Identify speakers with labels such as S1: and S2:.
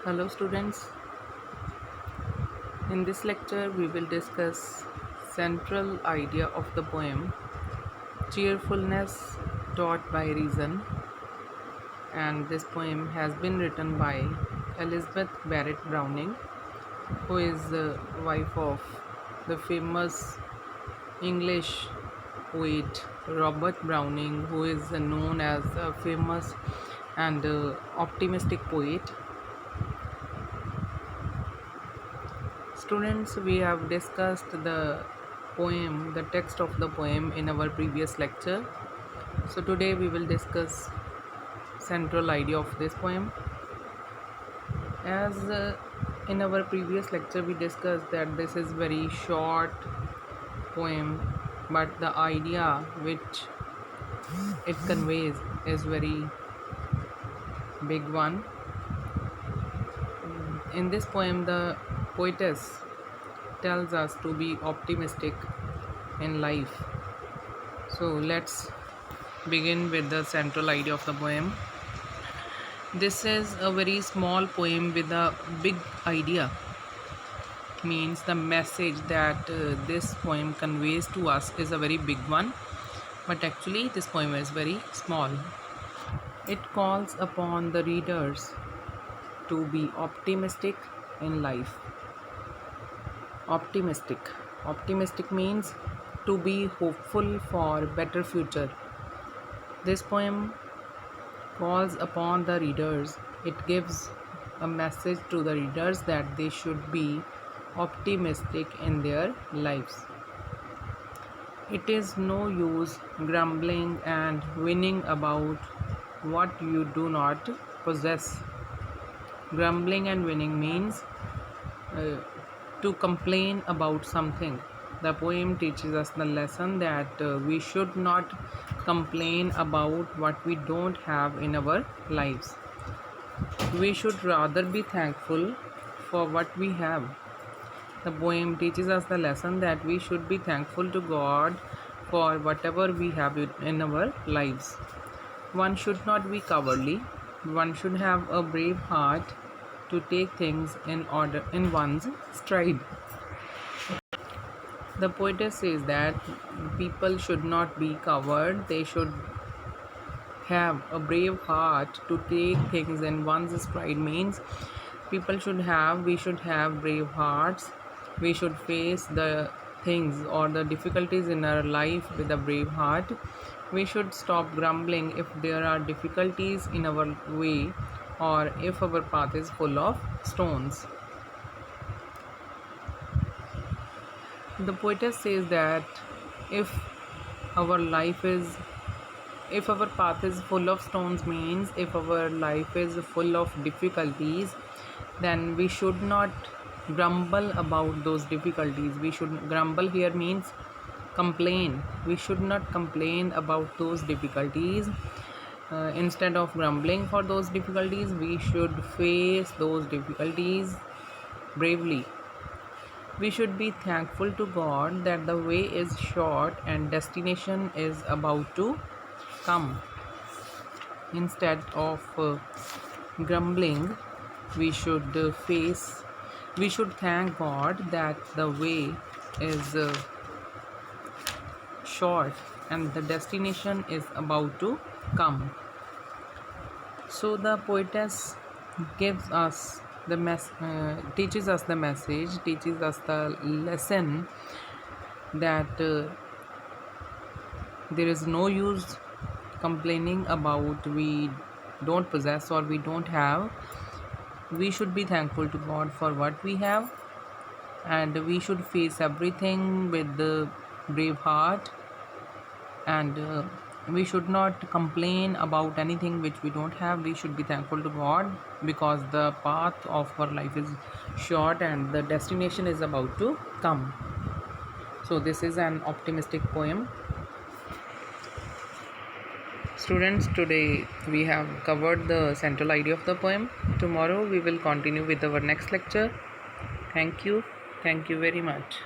S1: Hello students, in this lecture we will discuss central idea of the poem Cheerfulness Taught by Reason, and this poem has been written by Elizabeth Barrett Browning, who is the wife of the famous English poet Robert Browning, who is known as a famous and optimistic poet. Students, we have discussed the text of the poem in our previous lecture. So today we will discuss central idea of this poem. As in our previous lecture we discussed that this is very short poem, but the idea which it conveys is very big one. In this poem, the poetess tells us to be optimistic in life. So let's begin with the central idea of the poem. This is a very small poem with a big idea. Means the message that this poem conveys to us is a very big one, but actually this poem is very small. It calls upon the readers to be optimistic in life. Optimistic means to be hopeful for better future. This poem calls upon the readers. It gives a message to the readers that they should be optimistic in their lives. It is no use grumbling and whining about what you do not possess. Grumbling and whining means to complain about something. The poem teaches us the lesson that we should not complain about what we don't have in our lives. We should rather be thankful for what we have. The poem teaches us the lesson that we should be thankful to God for whatever we have in our lives. One should not be cowardly. One should have a brave heart to take things in one's stride. The poetess says that people should not be coward. They should have a brave heart to take things in one's stride. Means we should have brave hearts. We should face the things or the difficulties in our life with a brave heart. We should stop grumbling if there are difficulties in our way or if our path is full of stones. The poetess says that if our path is full of stones, means if our life is full of difficulties, then we should not grumble about those difficulties. We should grumble here means complain. We should not complain about those difficulties. Instead of grumbling for those difficulties, we should face those difficulties bravely. We should be thankful to God that the way is short and destination is about to come. Instead of grumbling, we should thank God that the way is short and the destination is about to come. So the poetess gives us teaches us the message, teaches us the lesson that there is no use complaining about we don't possess or we don't have. We should be thankful to God for what we have, and we should face everything with the brave heart, and we should not complain about anything which we don't have. We should be thankful to God because the path of our life is short and the destination is about to come. So this is an optimistic poem. Students, today we have covered the central idea of the poem. Tomorrow we will continue with our next lecture. Thank you very much.